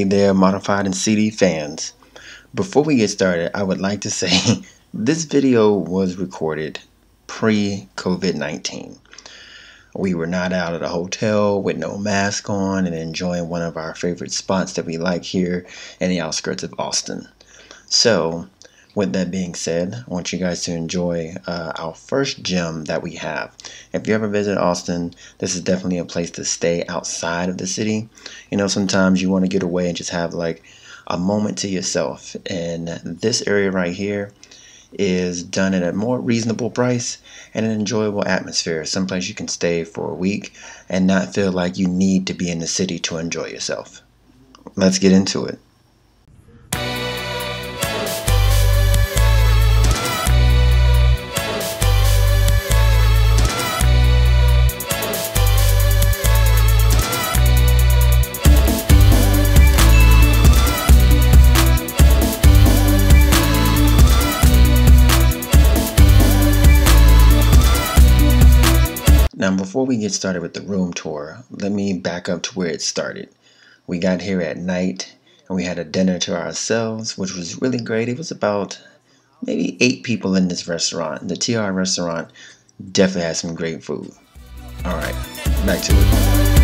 there, Modified and CD fans. Before we get started, I would like to say this video was recorded pre-COVID-19. We were not out at a hotel with no mask on and enjoying one of our favorite spots that we like here in the outskirts of Austin. So, with that being said, I want you guys to enjoy our first gem that we have. If you ever visit Austin, this is definitely a place to stay outside of the city. You know, sometimes you want to get away and just have like a moment to yourself. And this area right here is done at a more reasonable price and an enjoyable atmosphere. Someplace you can stay for a week and not feel like you need to be in the city to enjoy yourself. Let's get into it. Now, before we get started with the room tour, let me back up to where it started. We got here at night and we had a dinner to ourselves, which was really great. It was about maybe 8 people in this restaurant. The TR restaurant definitely had some great food. All right, back to it.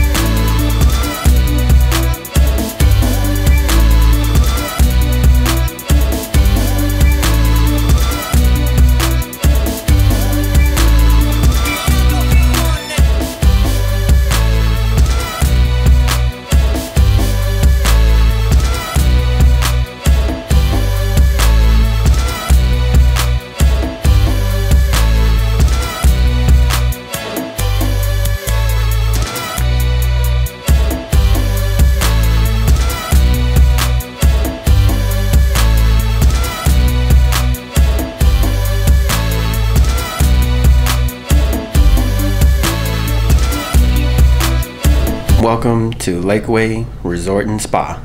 Welcome to Lakeway Resort and Spa.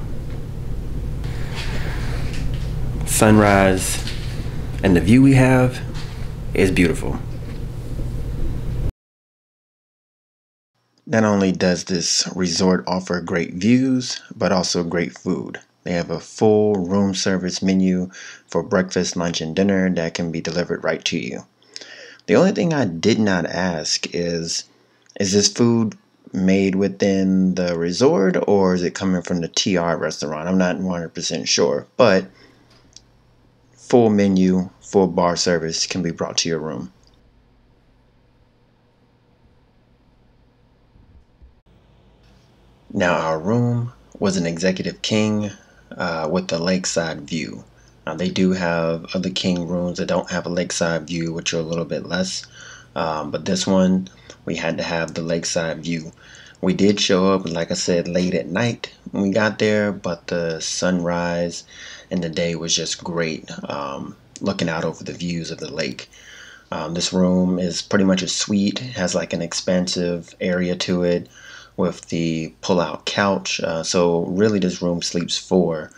Sunrise and the view we have is beautiful. Not only does this resort offer great views, but also great food. They have a full room service menu for breakfast, lunch, and dinner that can be delivered right to you. The only thing I did not ask is this food made within the resort or is it coming from the TR restaurant? I'm not 100% sure, but full menu, full bar service can be brought to your room. Now, our room was an executive king with the lakeside view. Now, they do have other king rooms that don't have a lakeside view, which are a little bit less, but this one we had to have the lakeside view. We did show up, like I said, late at night when we got there, but the sunrise and the day was just great, looking out over the views of the lake. This room is pretty much a suite. It has like an expansive area to it with the pull-out couch. So really this room sleeps 4.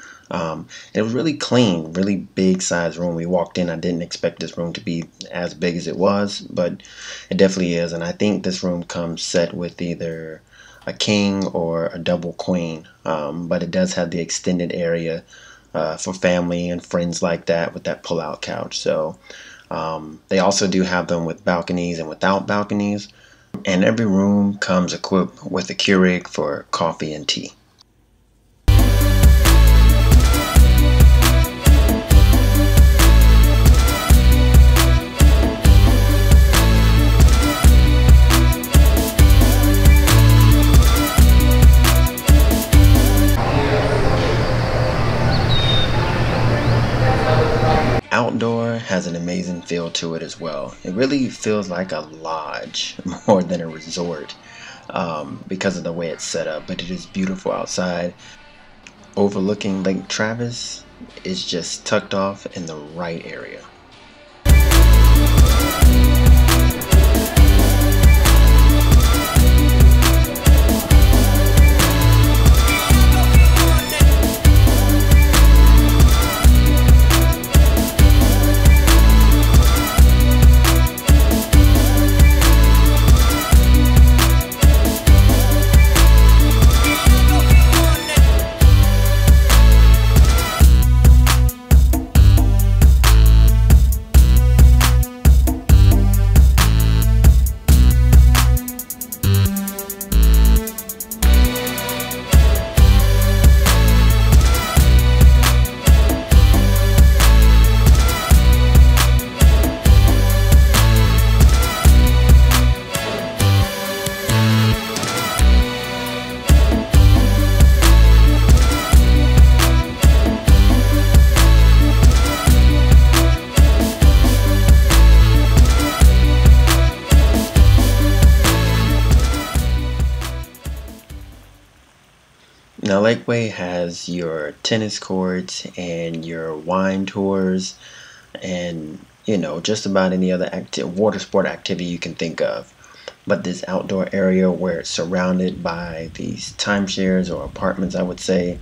It was really clean, really big size room. We walked in, I didn't expect this room to be as big as it was, but it definitely is. And I think this room comes set with either a king or a double queen, but it does have the extended area for family and friends like that with that pull-out couch. So they also do have them with balconies and without balconies, and every room comes equipped with a Keurig for coffee and tea. Outdoor has an amazing feel to it as well. It really feels like a lodge more than a resort because of the way it's set up, but it is beautiful outside. Overlooking Lake Travis is just tucked off in the right area. Now, Lakeway has your tennis courts and your wine tours and, just about any other water sport activity you can think of. But this outdoor area where it's surrounded by these timeshares or apartments, I would say,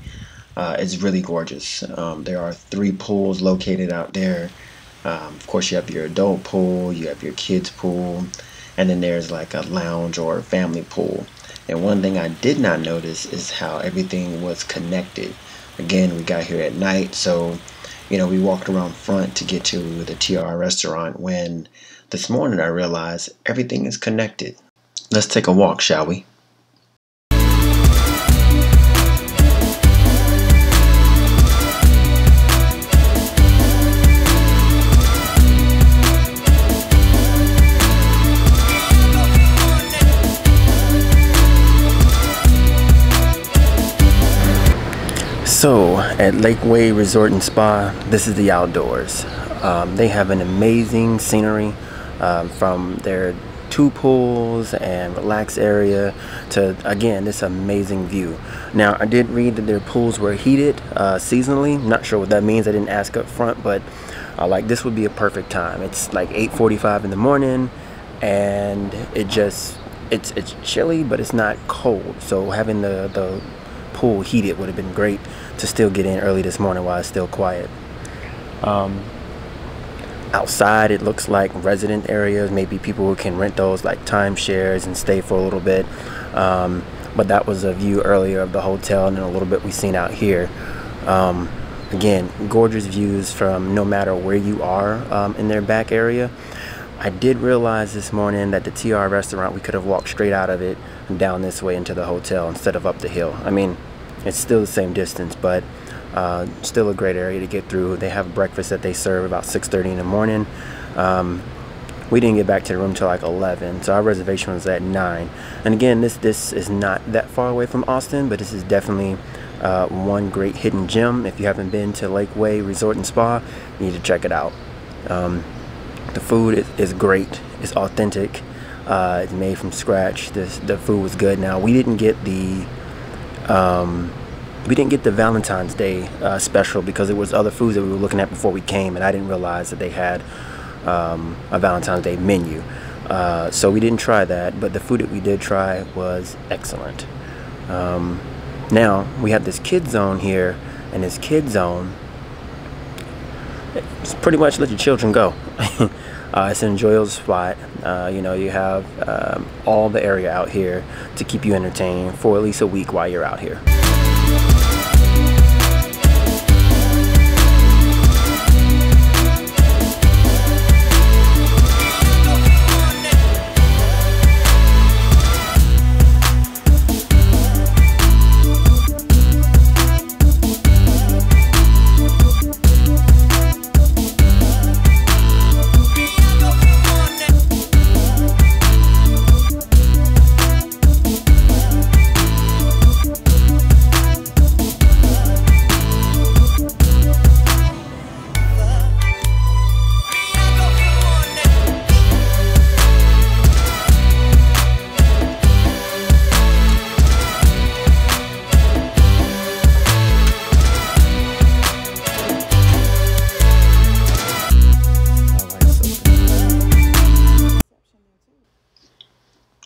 is really gorgeous. There are 3 pools located out there. Of course, you have your adult pool, you have your kids pool, and then there's like a lounge or a family pool. And one thing I did not notice is how everything was connected. Again, we got here at night, so we walked around front to get to the TR restaurant, when this morning I realized everything is connected. Let's take a walk, shall we? So at Lakeway Resort and Spa, this is the outdoors. They have an amazing scenery, from their 2 pools and relax area to, again, this amazing view. Now, I did read that their pools were heated seasonally. Not sure what that means. I didn't ask up front, but like, this would be a perfect time. It's like 8:45 in the morning, and it's chilly, but it's not cold. So having the pool heated would have been great to still get in early this morning while it's still quiet. Outside, it looks like resident areas, maybe people who can rent those like timeshares and stay for a little bit. But that was a view earlier of the hotel, and then a little bit we've seen out here. Again, gorgeous views from no matter where you are in their back area. I did realize this morning that the TR restaurant, we could have walked straight out of it down this way into the hotel instead of up the hill. I mean, it's still the same distance, but still a great area to get through. They have breakfast that they serve about 6:30 in the morning. We didn't get back to the room till like 11, so our reservation was at 9. And again, this is not that far away from Austin, but this is definitely one great hidden gem. If you haven't been to Lakeway Resort and Spa, you need to check it out. The food is great. It's authentic. It's made from scratch. The food was good. Now, we didn't get the Valentine's Day special because it was other foods that we were looking at before we came, and I didn't realize that they had a Valentine's Day menu. So we didn't try that, but the food that we did try was excellent. Now, we have this kid zone here, and this kid zone, it's pretty much let your children go. It's an enjoyable spot. You have all the area out here to keep you entertained for at least a week while you're out here.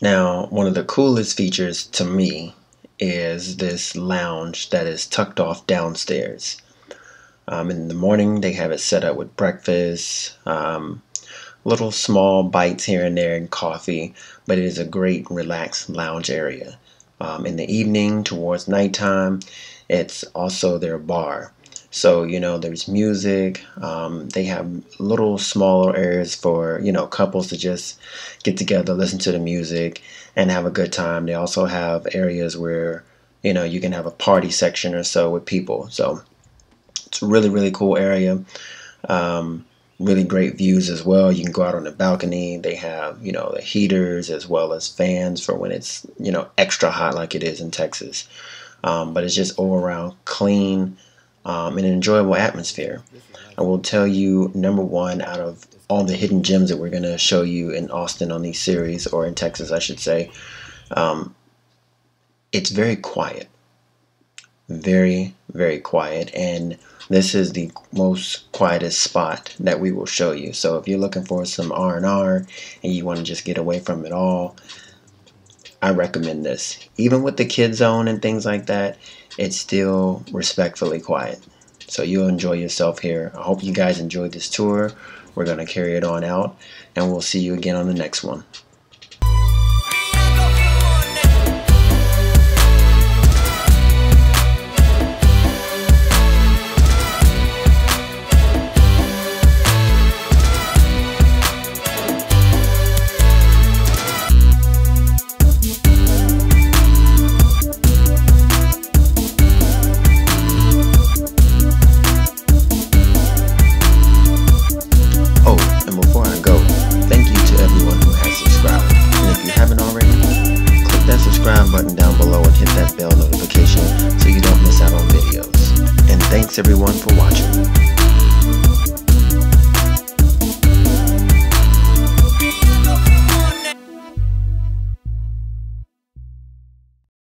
Now, one of the coolest features to me is this lounge that is tucked off downstairs. In the morning, they have it set up with breakfast, little small bites here and there, and coffee, but it is a great relaxed lounge area. In the evening, towards nighttime, it's also their bar. So, there's music. They have little smaller areas for, couples to just get together, listen to the music, and have a good time. They also have areas where, you can have a party section or so with people. So it's a really, really cool area. Really great views as well. You can go out on the balcony. They have, the heaters as well as fans for when it's, extra hot like it is in Texas. But it's just all around clean, an enjoyable atmosphere. I will tell you, number one, out of all the hidden gems that we're going to show you in Austin on these series, or in Texas I should say, it's very quiet. very, very quiet, and this is the most quietest spot that we will show you. So if you're looking for some R&R and you want to just get away from it all, I recommend this. Even with the kid zone and things like that, it's still respectfully quiet. So you'll enjoy yourself here. I hope you guys enjoyed this tour. We're going to carry it on out, and we'll see you again on the next one. Button down below and hit that bell notification so you don't miss out on videos. And thanks everyone for watching.